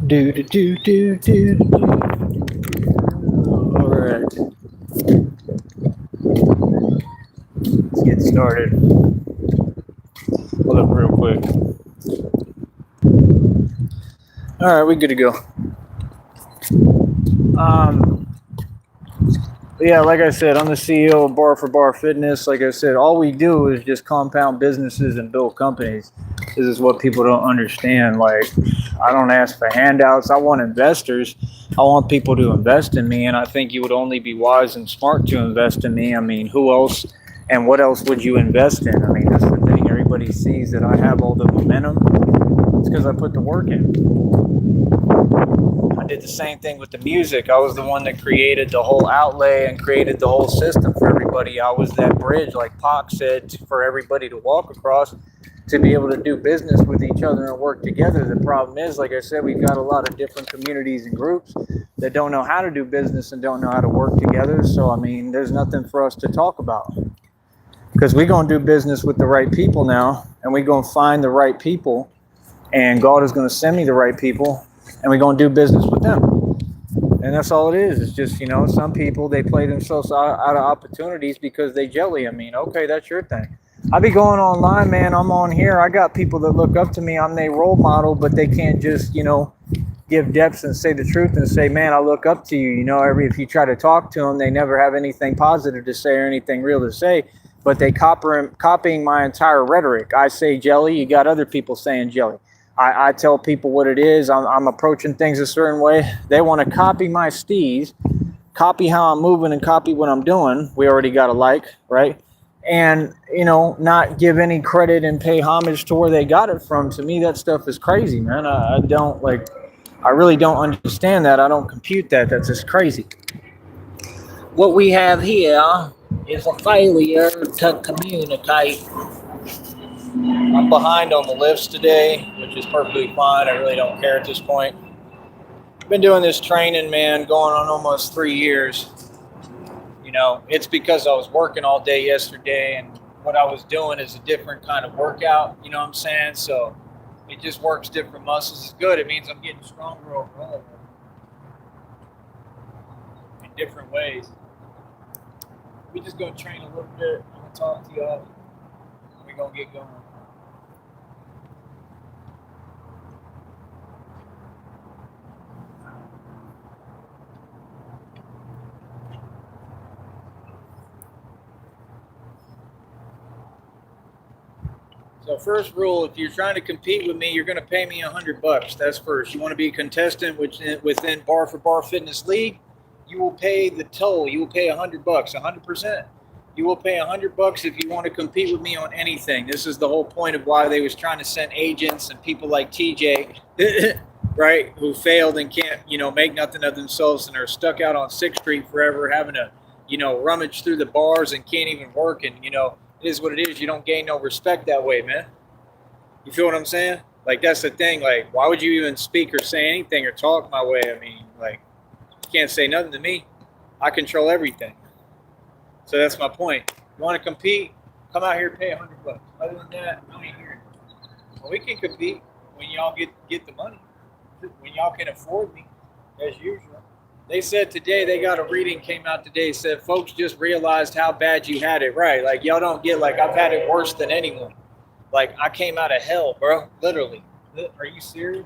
Do do do do do do. All right, let's get started. Hold up real quick. All right, we good to go. Um, yeah, like I said, I'm the CEO of Bar for Bar Fitness. Like I said, all we do is just compound businesses and build companies. This is what people don't understand. Like, I don't ask for handouts. I want investors. I want people to invest in me, and I think you would only be wise and smart to invest in me. I mean, who else and what else would you invest in? I mean, that's the thing. Everybody sees that I have all the momentum. It's because I put the work in. I did the same thing with the music. I was the one that created the whole outlay and created the whole system for everybody. I was that bridge, like Pac said, for everybody to walk across to be able to do business with each other and work together. The problem is, like I said, we've got a lot of different communities and groups that don't know how to do business and don't know how to work together. So, I mean, there's nothing for us to talk about because we're going to do business with the right people now, and we're going to find the right people, and God is going to send me the right people, and we're going to do business with them. And that's all it is. It's just, some people, they play themselves out of opportunities because they jelly. I mean, okay, that's your thing. I be going online, man. I'm on here. I got people that look up to me. I'm their role model, but they can't just, give depths and say the truth and say, man, I look up to you. If you try to talk to them, they never have anything positive to say or anything real to say, but they copying my entire rhetoric. I say jelly. You got other people saying jelly. I tell people what it is. I'm approaching things a certain way. They want to copy my steez, copy how I'm moving and copy what I'm doing. We already got a like, right? And, not give any credit and pay homage to where they got it from. To me, that stuff is crazy, man. I don't like, I really don't understand that. I don't compute that. That's just crazy. What we have here is a failure to communicate. I'm behind on the lifts today, which is perfectly fine. I really don't care at this point. I've been doing this training, man, going on almost 3 years. It's because I was working all day yesterday, and what I was doing is a different kind of workout. You know what I'm saying? So it just works different muscles. It's good. It means I'm getting stronger overall in different ways. We just gonna train a little bit. I'm gonna talk to y'all. And we're gonna get going. So first rule, if you're trying to compete with me, you're going to pay me $100. That's first. You want to be a contestant within Bar for Bar Fitness League, you will pay the toll. You will pay $100, 100%. You will pay $100 if you want to compete with me on anything. This is the whole point of why they was trying to send agents and people like TJ, right, who failed and can't, make nothing of themselves and are stuck out on 6th Street forever, having to, rummage through the bars and can't even work. And it is what it is. You don't gain no respect that way, man. You feel what I'm saying? Like, that's the thing. Like, why would you even speak or say anything or talk my way? I mean, like, you can't say nothing to me. I control everything. So that's my point. You want to compete? Come out here and pay $100. Other than that, I ain't here. Well, we can compete when y'all get the money. When y'all can afford me, as usual. They said today, they got a reading came out today, said folks just realized how bad you had it. Right. Like, y'all don't get, like, I've had it worse than anyone. Like, I came out of hell, bro. Literally. Are you serious?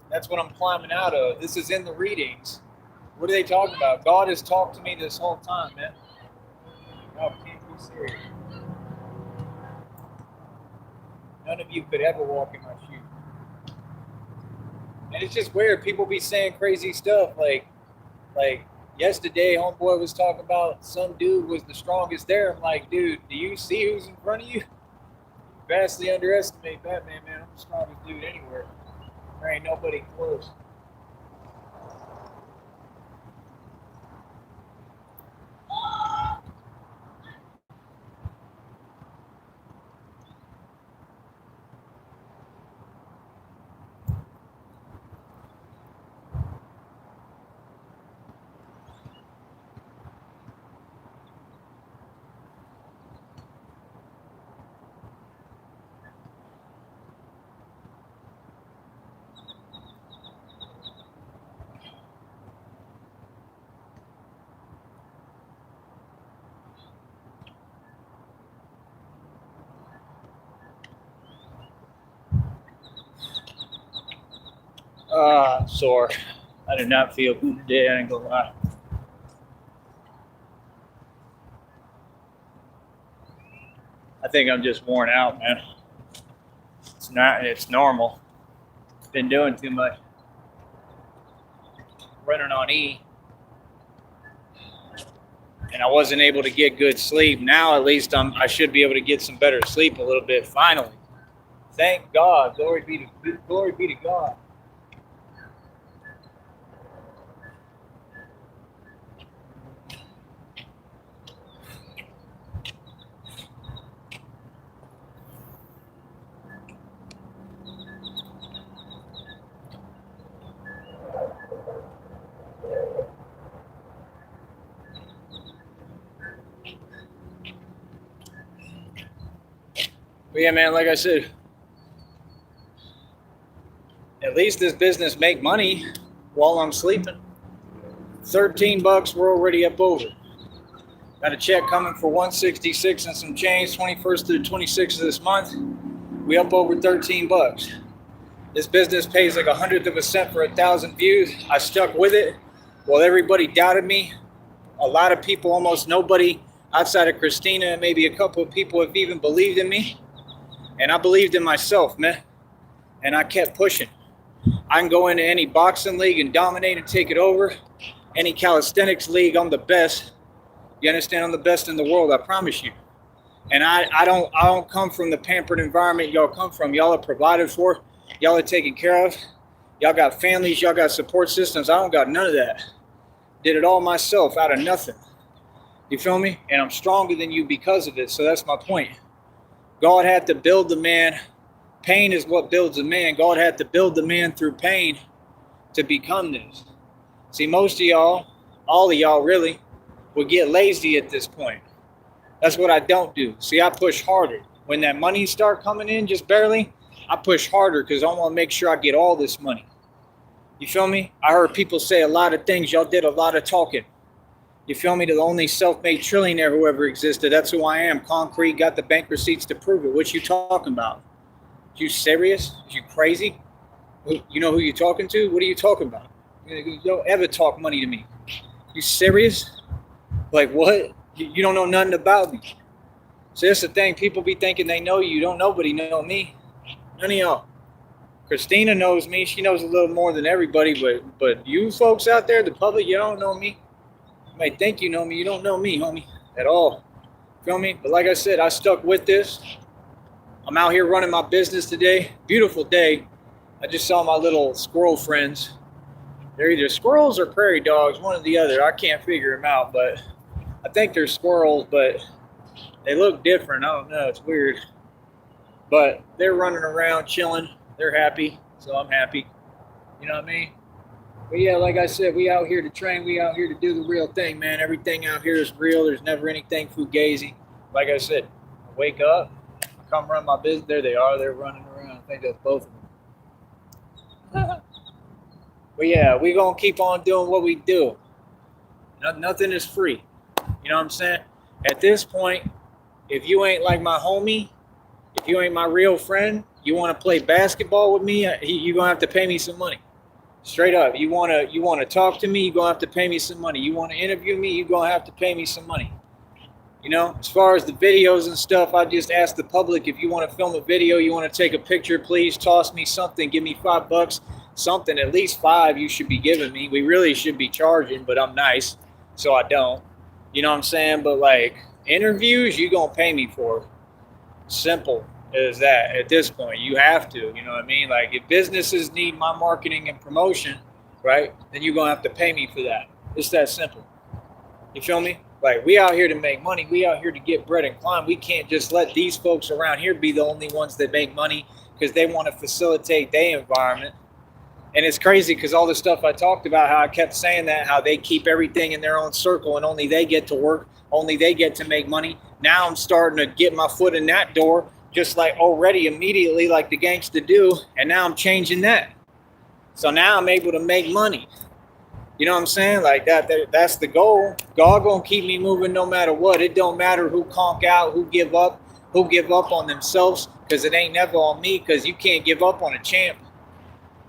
That's what I'm climbing out of. This is in the readings. What are they talking about? God has talked to me this whole time, man. Y'all can't be serious. None of you could ever walk in my shoes. And it's just weird. People be saying crazy stuff like yesterday, homeboy was talking about some dude was the strongest there. I'm like, dude, do you see who's in front of you? You vastly underestimate Batman, man. I'm the strongest dude anywhere. There ain't nobody close. Sore. I did not feel good today, I ain't gonna lie. I think I'm just worn out, man. It's normal. Been doing too much. Running on E. And I wasn't able to get good sleep. Now at least I should be able to get some better sleep a little bit finally. Thank God. Glory be to God. But yeah, man, like I said, at least this business make money while I'm sleeping. $13, we're already up over. Got a check coming for $166 and some change, 21st to the 26th of this month. We up over $13. This business pays like 1/100 of a cent for 1,000 views. I stuck with it. Well, everybody doubted me. A lot of people, almost nobody outside of Christina and maybe a couple of people have even believed in me. And I believed in myself, man. And I kept pushing. I can go into any boxing league and dominate and take it over. Any calisthenics league, I'm the best. You understand? I'm the best in the world, I promise you. And I don't come from the pampered environment y'all come from. Y'all are provided for. Y'all are taken care of. Y'all got families. Y'all got support systems. I don't got none of that. Did it all myself out of nothing. You feel me? And I'm stronger than you because of it. So that's my point. God had to build the man. Pain is what builds a man. God had to build the man through pain to become this. See, most of y'all, all of y'all really, would get lazy at this point. That's what I don't do. See, I push harder. When that money start coming in, just barely, I push harder because I want to make sure I get all this money. You feel me? I heard people say a lot of things. Y'all did a lot of talking. You feel me? The only self-made trillionaire who ever existed. That's who I am. Concrete, got the bank receipts to prove it. What you talking about? You serious? You crazy? You know who you talking to? What are you talking about? You don't ever talk money to me. You serious? Like what? You don't know nothing about me. So that's the thing. People be thinking they know you. Don't nobody know me. None of y'all. Christina knows me. She knows a little more than everybody. But you folks out there, the public, you don't know me. You might think you know me. You don't know me, homie, at all. Feel me? But like I said, I stuck with this. I'm out here running my business today. Beautiful day. I just saw my little squirrel friends. They're either squirrels or prairie dogs, one or the other. I can't figure them out, but I think they're squirrels, but they look different. I don't know. It's weird. But they're running around, chilling. They're happy, so I'm happy. You know what I mean? But yeah, like I said, we out here to train. We out here to do the real thing, man. Everything out here is real. There's never anything fugazi. Like I said, I wake up, I come run my business. There they are. They're running around. I think that's both of them. But yeah, we going to keep on doing what we do. Nothing is free. You know what I'm saying? At this point, if you ain't like my homie, if you ain't my real friend, you want to play basketball with me, you're going to have to pay me some money. Straight up. You want to talk to me, you're going to have to pay me some money. You want to interview me, you're going to have to pay me some money. You know, as far as the videos and stuff, I just ask the public, if you want to film a video, you want to take a picture, please toss me something. Give me $5. Something, at least 5 you should be giving me. We really should be charging, but I'm nice, so I don't. You know what I'm saying? But like interviews, you gonna pay me for. Simple as that. At this point, you have to. You know what I mean? Like if businesses need my marketing and promotion, right? Then you're gonna have to pay me for that. It's that simple. You feel me? Like we out here to make money. We out here to get bread and climb. We can't just let these folks around here be the only ones that make money because they want to facilitate their environment. And it's crazy because all the stuff I talked about, how I kept saying that, how they keep everything in their own circle and only they get to work, only they get to make money. Now I'm starting to get my foot in that door, just like already immediately like the gangsta do. And now I'm changing that. So now I'm able to make money. You know what I'm saying? Like that's the goal. God gonna keep me moving no matter what. It don't matter who conk out, who give up on themselves, because it ain't never on me, because you can't give up on a champ.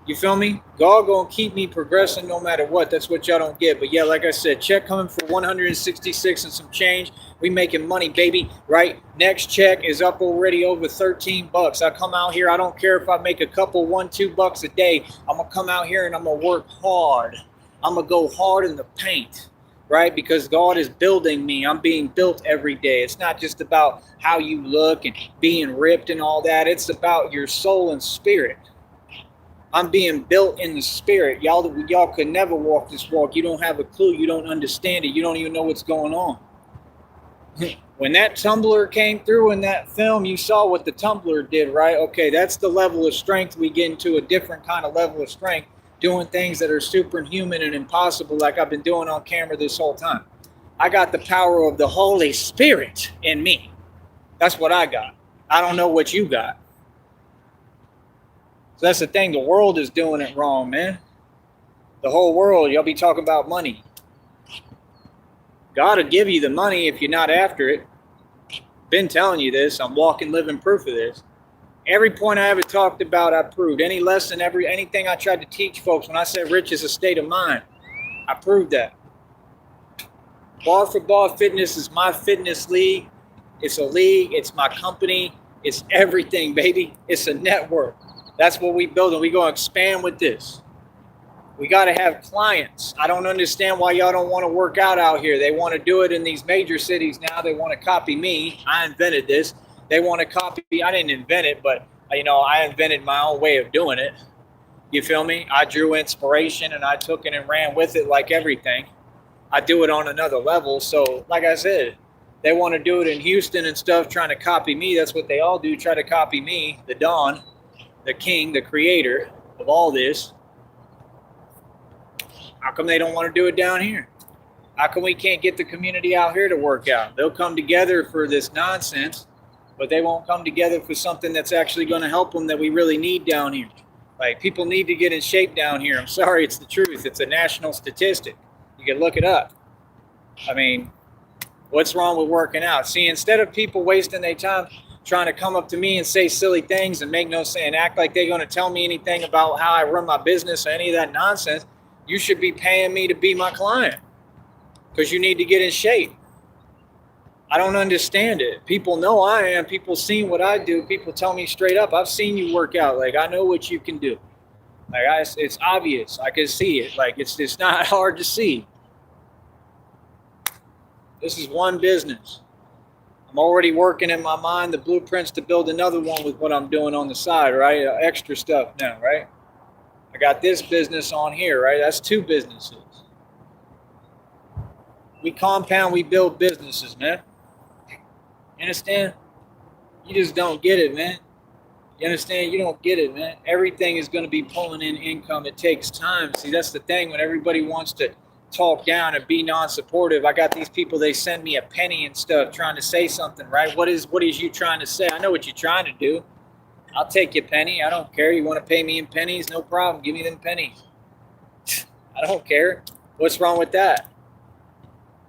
You feel me? God gonna keep me progressing no matter what. That's what y'all don't get. But yeah, like I said, check coming for 166 and some change. We making money, baby. Right? Next check is up already over 13 bucks. I come out here. I don't care if I make a couple, $1-2 a day. I'm gonna come out here and I'm gonna work hard. I'm gonna go hard in the paint. Right? Because God is building me. I'm being built every day. It's not just about how you look and being ripped and all that. It's about your soul and spirit. I'm being built in the spirit. Y'all could never walk this walk. You don't have a clue. You don't understand it. You don't even know what's going on. When that tumbler came through in that film, you saw what the tumbler did, right? Okay, that's the level of strength. We get into a different kind of level of strength, doing things that are superhuman and impossible like I've been doing on camera this whole time. I got the power of the Holy Spirit in me. That's what I got. I don't know what you got. So that's the thing. The world is doing it wrong, man. The whole world, y'all be talking about money. God will give you the money if you're not after it. Been telling you this. I'm walking, living proof of this. Every point I ever talked about, I proved. Any lesson, anything I tried to teach folks, when I said rich is a state of mind, I proved that. Bar for Bar Fitness is my fitness league. It's a league. It's my company. It's everything, baby. It's a network. That's what we build, and we going to expand with this. We got to have clients. I don't understand why y'all don't want to work out here. They want to do it in these major cities now. They want to copy me. I invented this. They want to copy me. I didn't invent it, but, I invented my own way of doing it. You feel me? I drew inspiration, and I took it and ran with it like everything. I do it on another level. So, like I said, they want to do it in Houston and stuff, trying to copy me. That's what they all do, try to copy me, the Don, the king, the creator of all this. How come they don't want to do it down here? How come we can't get the community out here to work out? They'll come together for this nonsense, but they won't come together for something that's actually going to help them that we really need down here. Like, people need to get in shape down here. I'm sorry, it's the truth. It's a national statistic. You can look it up. I mean, what's wrong with working out? See, instead of people wasting their time trying to come up to me and say silly things and make no sense and act like they're going to tell me anything about how I run my business or any of that nonsense, you should be paying me to be my client because you need to get in shape. I don't understand it. People know I am. People seen what I do. People tell me straight up, I've seen you work out. Like, I know what you can do. Like, it's obvious. I can see it. Like, it's not hard to see. This is one business. I'm already working in my mind the blueprints to build another one with what I'm doing on the side, right? Extra stuff now, right? I got this business on here, right? That's two businesses. We compound, we build businesses, man. You understand? You just don't get it, man. You understand? You don't get it, man. Everything is going to be pulling in income. It takes time. See, that's the thing. When everybody wants to talk down and be non-supportive, I got these people, they send me a penny and stuff trying to say something, right? What is you trying to say? I know what you're trying to do. I'll take your penny. I don't care. You want to pay me in pennies? No problem. Give me them pennies. I don't care. What's wrong with that?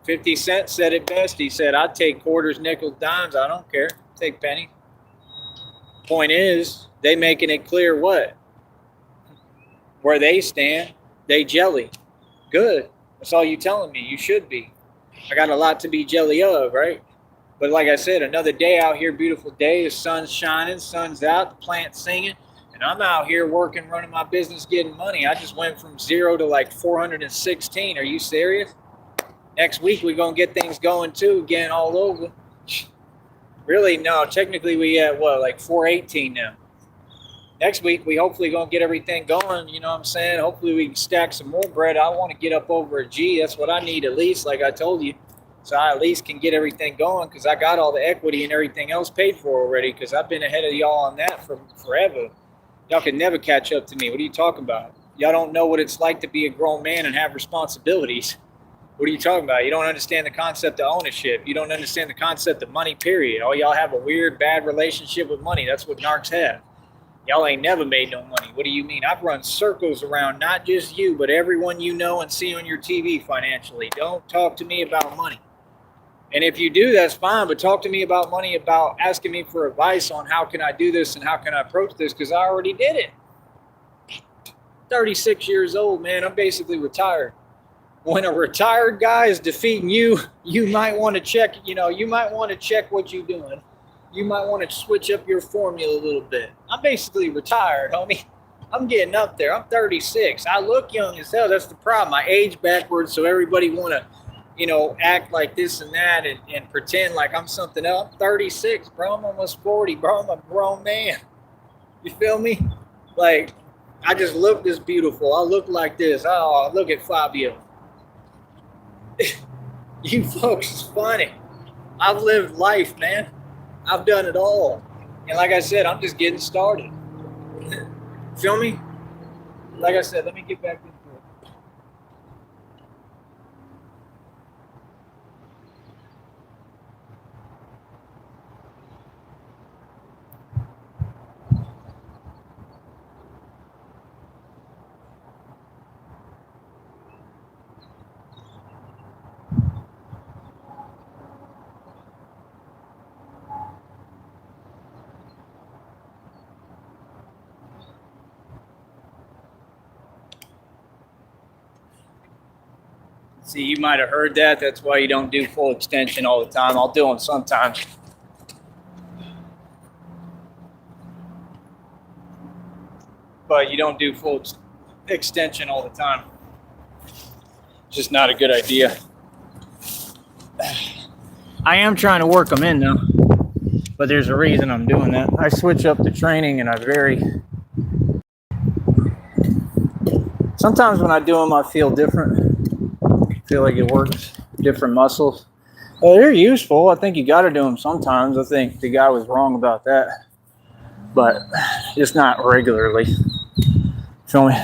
50 Cent said it best. He said, I'd take quarters, nickels, dimes. I don't care. Take pennies. Point is, they making it clear what? Where they stand, they jelly. Good. That's all you telling me. You should be. I got a lot to be jelly of, right? But like I said, another day out here, beautiful day. The sun's shining, sun's out, the plant's singing. And I'm out here working, running my business, getting money. I just went from 0 to like 416. Are you serious? Next week, we're going to get things going too, again, all over. Really, no. Technically, we at what, like 418 now. Next week, we hopefully going to get everything going. You know what I'm saying? Hopefully, we can stack some more bread. I want to get up over a G. That's what I need at least, like I told you. So I at least can get everything going because I got all the equity and everything else paid for already because I've been ahead of y'all on that for forever. Y'all can never catch up to me. What are you talking about? Y'all don't know what it's like to be a grown man and have responsibilities. What are you talking about? You don't understand the concept of ownership. You don't understand the concept of money, period. All y'all have a weird, bad relationship with money. That's what narcs have. Y'all ain't never made no money. What do you mean? I've run circles around not just you, but everyone you know and see on your TV financially. Don't talk to me about money. And if you do, that's fine. But talk to me about money, about asking me for advice on how can I do this and how can I approach this, because I already did it. 36 years old, man. I'm basically retired. When a retired guy is defeating you, you might want to check, you might want to check what you're doing. You might want to switch up your formula a little bit. I'm basically retired, homie. I'm getting up there. I'm 36. I look young as hell. That's the problem. I age backwards, so everybody want to, act like this and that and pretend like I'm something else. I'm 36, bro. I'm almost 40, bro. I'm a grown man. You feel me? Like, I just look this beautiful. I look like this. Oh, look at Fabio. You folks is funny. I've lived life, man. I've done it all. And like I said, I'm just getting started. Feel me? Like I said, let me get back into it. See, you might have heard that. That's why you don't do full extension all the time. I'll do them sometimes. But you don't do full extension all the time. It's just not a good idea. I am trying to work them in, though. But there's a reason I'm doing that. I switch up the training and I vary. Sometimes when I do them, I feel different. Feel like it works, different muscles. They're useful. I think you got to do them sometimes. I think the guy was wrong about that, but just not regularly. Feel me?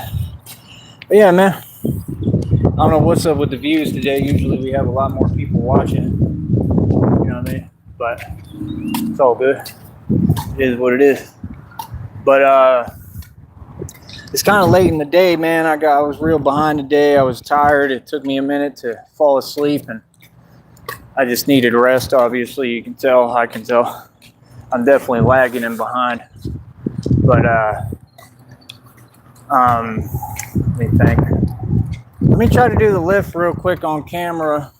But yeah, man. I don't know what's up with the views today. Usually we have a lot more people watching. You know what I mean? But it's all good. It is what it is. But it's kind of late in the day, man. I was real behind today. I was tired. It took me a minute to fall asleep, and I just needed rest. Obviously, you can tell. I can tell. I'm definitely lagging and behind. But let me think. Let me try to do the lift real quick on camera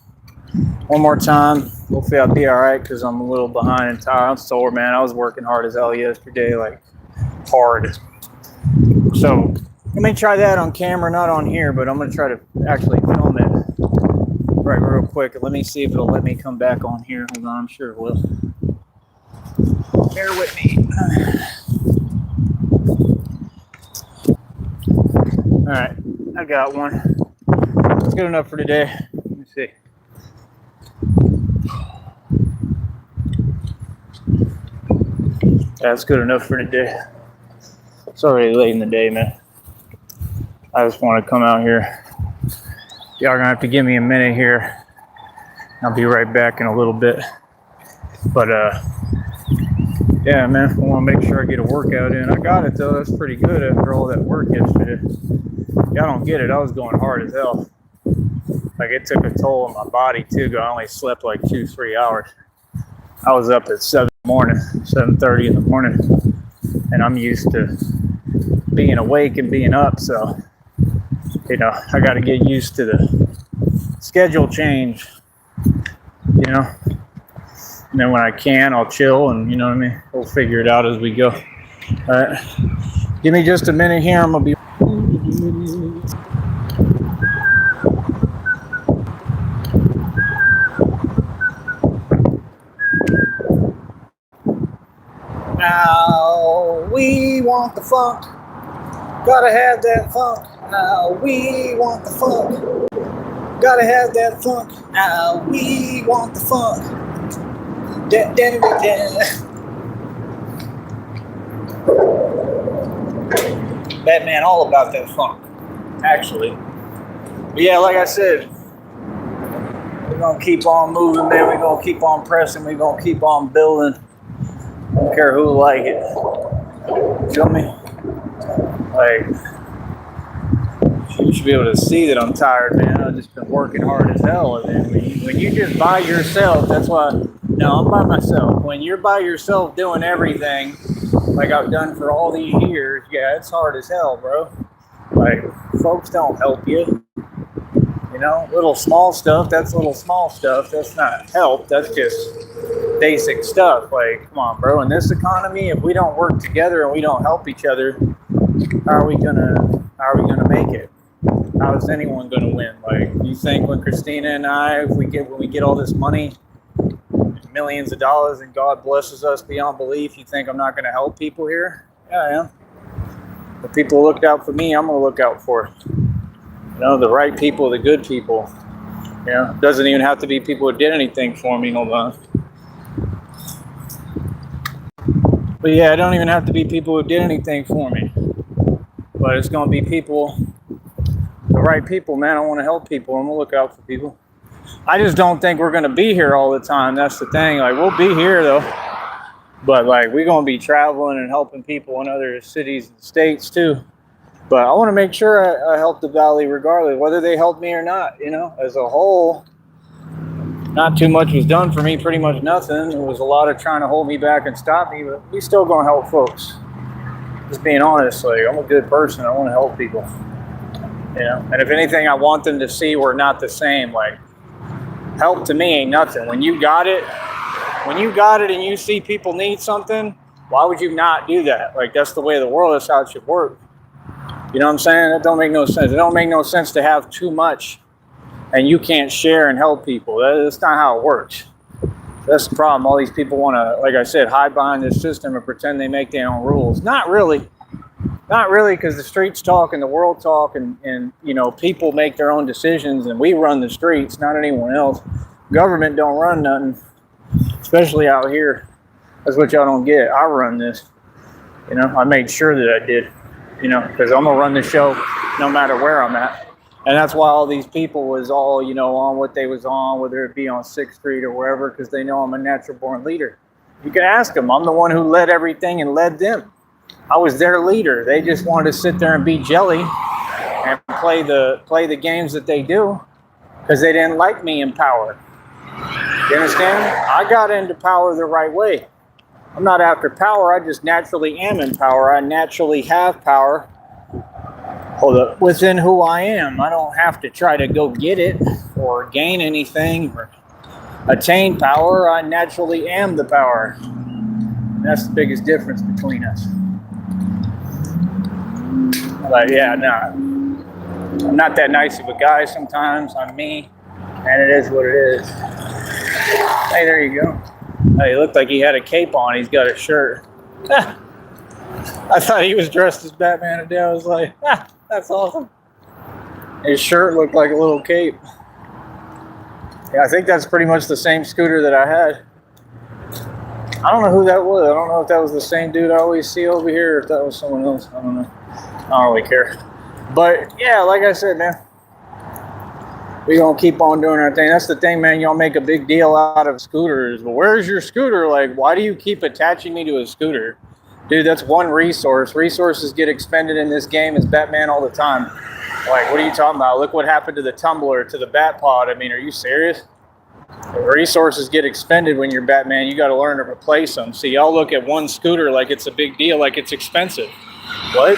one more time. Hopefully, I'll be all right because I'm a little behind and tired. I'm sore, man. I was working hard as hell yesterday, like hard. So let me try that on camera, not on here, but I'm going to try to actually film it right real quick. Let me see if it'll let me come back on here. Hold on, I'm sure it will. Bear with me. All right, I got one. That's good enough for today. Let me see. That's good enough for today. It's already late in the day, man. I just want to come out here. Y'all are gonna have to give me a minute here. I'll be right back in a little bit. But yeah, man, I want to make sure I get a workout in. I got it though. That's pretty good after all that work yesterday. Y'all don't get it. I was going hard as hell. Like it took a toll on my body too. I only slept like 2-3 hours. I was up at 7 in the morning, 7:30 in the morning, and I'm used to being awake and being up, so I got to get used to the schedule change, and then when I can, I'll chill, and you know what I mean, we'll figure it out as we go. All right, give me just a minute here. I'm gonna be now. We want the funk. Gotta have that funk. Now we want the funk. Gotta have that funk. Now we want the funk. Batman, all about that funk, actually. But yeah, like I said, we're gonna keep on moving, man. We're gonna keep on pressing. We're gonna keep on building. I don't care who like it. Feel me? Like, you should be able to see that I'm tired, man. I've just been working hard as hell. And when you just by yourself, that's why. No, I'm by myself. When you're by yourself doing everything, like I've done for all these years, yeah, it's hard as hell, bro. Like, folks don't help you. You know, little small stuff, that's little small stuff. That's not help. That's just basic stuff. Like, come on, bro. In this economy, if we don't work together and we don't help each other, how are we gonna make it? How is anyone gonna win? Like, you think when Christina and I, when we get all this money, millions of dollars, and God blesses us beyond belief, you think I'm not gonna help people here? Yeah, I am. The people who looked out for me, I'm gonna look out for. You know, the right people, the good people. You know, it doesn't even have to be people who did anything for me. Hold on. But yeah, it don't even have to be people who did anything for me. But it's gonna be people, the right people, man. I want to help people. I'm gonna look out for people. I just don't think we're gonna be here all the time. That's the thing. Like, we'll be here though, but like, we're gonna be traveling and helping people in other cities and states too. But I want to make sure I help the valley regardless, whether they help me or not. You know, as a whole, not too much was done for me. Pretty much nothing. There was a lot of trying to hold me back and stop me, but we still gonna help folks. Just being honest, like, I'm a good person. I want to help people. You know, and if anything, I want them to see we're not the same. Like, help to me ain't nothing. When you got it and you see people need something, why would you not do that? Like, that's the way of the world. That's how it should work. You know what I'm saying? That don't make no sense. It don't make no sense to have too much and you can't share and help people. That's not how it works. That's the problem. All these people want to, like I said, hide behind this system and pretend they make their own rules. Not really. Not really, because the streets talk and the world talk, and you know, people make their own decisions, and we run the streets, not anyone else. Government don't run nothing, especially out here. That's what y'all don't get. I run this. You know, I made sure that I did. You know, because I'm gonna run the show no matter where I'm at. And that's why all these people was all, you know, on what they was on, whether it be on 6th Street or wherever, because they know I'm a natural born leader. You can ask them. I'm the one who led everything and led them. I was their leader. They just wanted to sit there and be jelly and play the games that they do because they didn't like me in power. You understand? I got into power the right way. I'm not after power. I just naturally am in power. I naturally have power within who I am. I don't have to try to go get it or gain anything or attain power. I naturally am the power. And that's the biggest difference between us. But yeah, no, I'm not that nice of a guy sometimes. I'm me, and it is what it is. Hey, there you go. Hey, he looked like he had a cape on. He's got a shirt. I thought he was dressed as Batman today. I was like, that's awesome. His shirt looked like a little cape. Yeah, I think that's pretty much the same scooter that I had. I don't know who that was. I don't know if that was the same dude I always see over here or if that was someone else. I don't know. I don't really care. But yeah, like I said, man, we're going to keep on doing our thing. That's the thing, man. Y'all make a big deal out of scooters. But where's your scooter? Like, why do you keep attaching me to a scooter? Dude, that's one resource. Resources get expended in this game as Batman all the time. Like, what are you talking about? Look what happened to the tumbler, to the bat pod. I mean, are you serious? The resources get expended when you're Batman. You got to learn to replace them. See, y'all look at one scooter like it's a big deal, like it's expensive. What?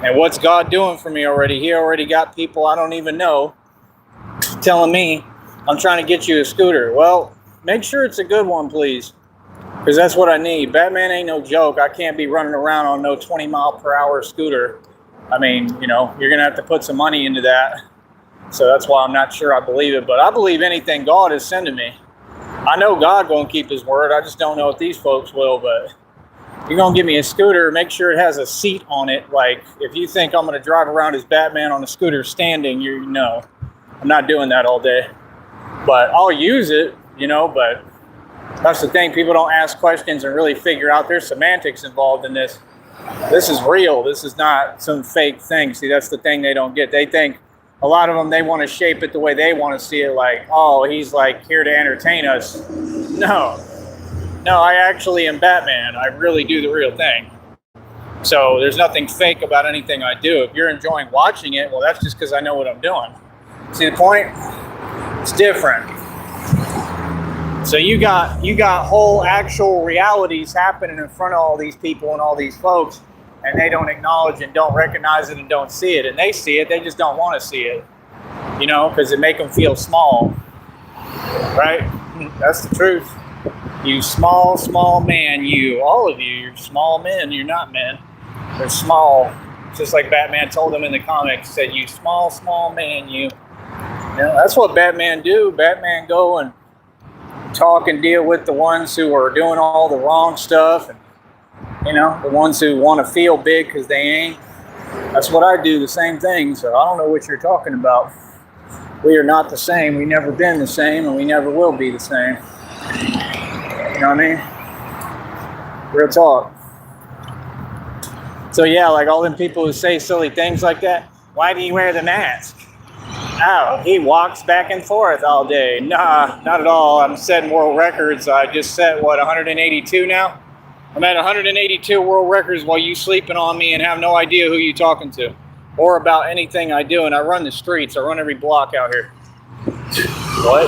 And what's God doing for me already? He already got people I don't even know telling me, I'm trying to get you a scooter. Well, make sure it's a good one, please. Because that's what I need. Batman ain't no joke. I can't be running around on no 20-mile-per-hour scooter. I mean, you know, you're going to have to put some money into that. So that's why I'm not sure I believe it. But I believe anything God is sending me. I know God won't keep his word. I just don't know if these folks will. But if you're going to give me a scooter, make sure it has a seat on it. Like, if you think I'm going to drive around as Batman on a scooter standing, no. I'm not doing that all day. But I'll use it, you know, but that's the thing. People don't ask questions and really figure out there's semantics involved in this. This is real. This is not some fake thing. See, that's the thing they don't get. They think, a lot of them, they want to shape it the way they want to see it. Like, oh, he's like here to entertain us. No, I actually am Batman. I really do the real thing. So there's nothing fake about anything I do. If you're enjoying watching it, well, that's just because I know what I'm doing. See the point? It's different. So you got whole actual realities happening in front of all these people and all these folks, and they don't acknowledge and don't recognize it and don't see it. And they see it, they just don't want to see it, you know, because it make them feel small, right? That's the truth. You small man, you, all of you, you're small men, you're not men. They're small, just like Batman told them in the comics, said, you small man, you. You know, that's what Batman do. Batman go and talk and deal with the ones who are doing all the wrong stuff, and you know, the ones who want to feel big because they ain't. That's what I do, the same thing. So I don't know what you're talking about. We are not the same. We've never been the same, and we never will be the same. You know what I mean? Real talk. So yeah, like all them people who say silly things like that, why do you wear the mask? Oh, he walks back and forth all day. Nah, not at all. I'm setting world records. I just set, 182 now? I'm at 182 world records while you sleeping on me and have no idea who you talking to or about anything I do. And I run the streets. I run every block out here. What?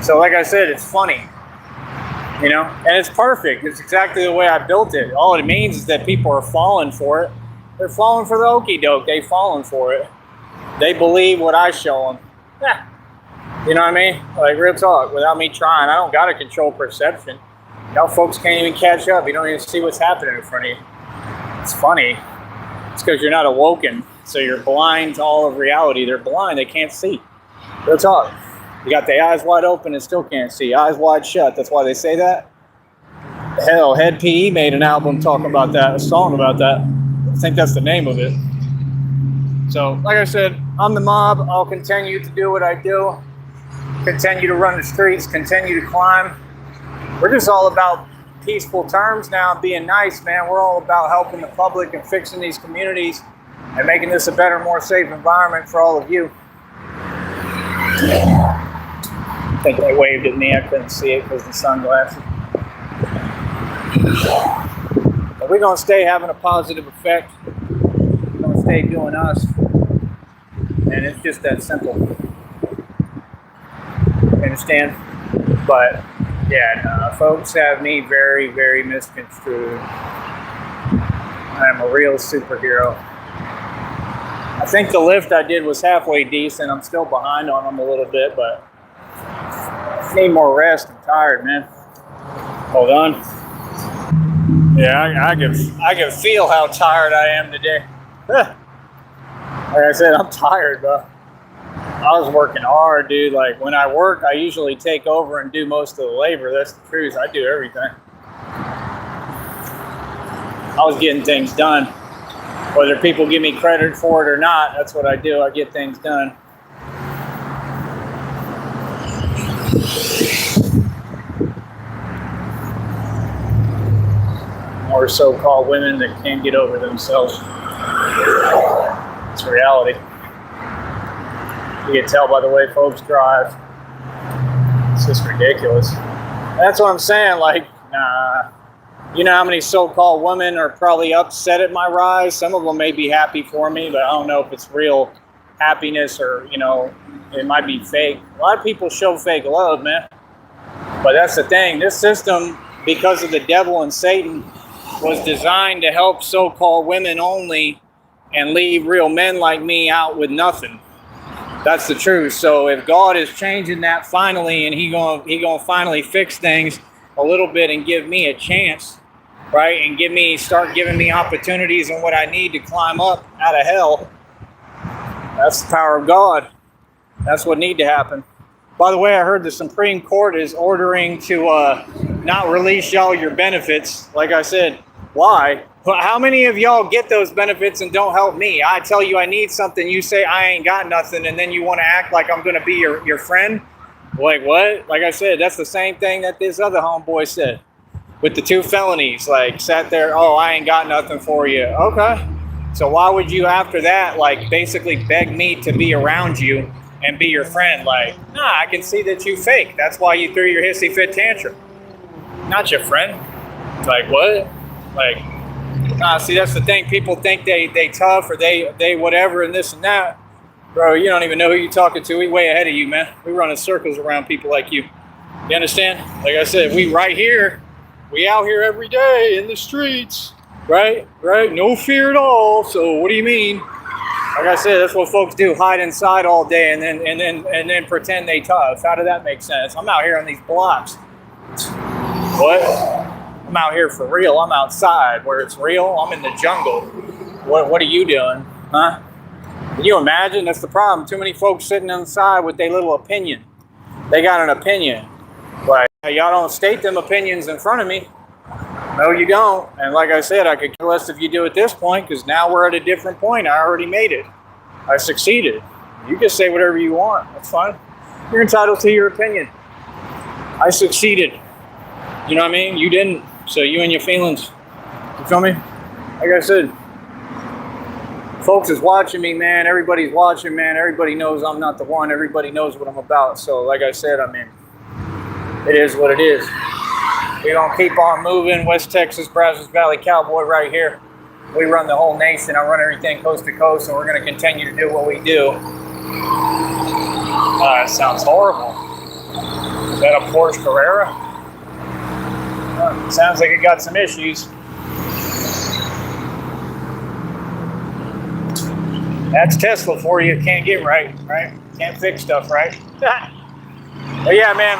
So like I said, it's funny. You know? And it's perfect. It's exactly the way I built it. All it means is that people are falling for it. They're falling for the okie doke. They're falling for it. They believe what I show them. Yeah. You know what I mean? Like, real talk. Without me trying, I don't got to control perception. Y'all folks can't even catch up. You don't even see what's happening in front of you. It's funny. It's because you're not awoken. So you're blind to all of reality. They're blind. They can't see. Real talk. You got the eyes wide open and still can't see. Eyes wide shut. That's why they say that. Hell, Head PE made an album talking about that. A song about that. I think that's the name of it. So, like I said, I'm the mob. I'll continue to do what I do. Continue to run the streets. Continue to climb. We're just all about peaceful terms now, being nice, man. We're all about helping the public and fixing these communities and making this a better, more safe environment for all of you. I think they waved at me. I couldn't see it because of the sunglasses. But we're going to stay having a positive effect. We're going to stay doing us. And it's just that simple. You understand? But, yeah, folks have me very, very misconstrued. I'm a real superhero. I think the lift I did was halfway decent. I'm still behind on them a little bit, but I need more rest. I'm tired, man. Hold on. Yeah, I can feel how tired I am today. Like I said, I'm tired, bro. I was working hard, dude. Like, when I work, I usually take over and do most of the labor. That's the truth. I do everything. I was getting things done. Whether people give me credit for it or not, that's what I do. I get things done. Or so-called women that can't get over themselves. It's reality. You can tell by the way folks drive. It's just ridiculous. That's what I'm saying. Like, nah. You know how many so-called women are probably upset at my rise? Some of them may be happy for me, but I don't know if it's real happiness or, you know, it might be fake. A lot of people show fake love, man. But that's the thing. This system, because of the devil and Satan, was designed to help so-called women only and leave real men like me out with nothing. That's the truth. So if God is changing that finally, and he gonna finally fix things a little bit and give me a chance, right? And start giving me opportunities and what I need to climb up out of hell. That's the power of God. That's what need to happen. By the way, I heard the Supreme Court is ordering to not release y'all your benefits. Like I said, why? How many of y'all get those benefits and don't help me? I tell you I need something, you say I ain't got nothing, and then you want to act like I'm going to be your friend? Like, what? Like I said, that's the same thing that this other homeboy said. With the 2 felonies, like, sat there, oh, I ain't got nothing for you. Okay. So why would you, after that, like, basically beg me to be around you and be your friend? Like, nah, I can see that you fake. That's why you threw your hissy fit tantrum. Not your friend. Like, what? Like, nah, see, that's the thing. People think they tough or they whatever and this and that. Bro, you don't even know who you're talking to. We way ahead of you, man. We run in circles around people like you. You understand? Like I said, we right here. We out here every day in the streets. Right, right. No fear at all. So what do you mean? Like I said, that's what folks do: hide inside all day and then pretend they tough. How did that make sense? I'm out here on these blocks. What? I'm out here for real. I'm outside where it's real. I'm in the jungle. What are you doing? Huh? Can you imagine? That's the problem. Too many folks sitting inside with their little opinion. They got an opinion. Like, y'all don't state them opinions in front of me. No, you don't. And like I said, I could care less if you do at this point, because now we're at a different point. I already made it. I succeeded. You can say whatever you want. That's fine. You're entitled to your opinion. I succeeded. You know what I mean? You didn't. So you and your feelings. You feel me? Like I said, folks is watching me, man. Everybody's watching, man. Everybody knows I'm not the one. Everybody knows what I'm about. So like I said, I mean, it is what it is. We're going to keep on moving. West Texas, Brazos Valley Cowboy right here. We run the whole nation. I run everything coast to coast, and we're going to continue to do what we do. It sounds horrible. Is that a Porsche Carrera? Sounds like it got some issues. That's Tesla for you. Can't get right? Can't fix stuff, right? But yeah, man,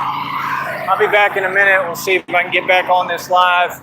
I'll be back in a minute. We'll see if I can get back on this live.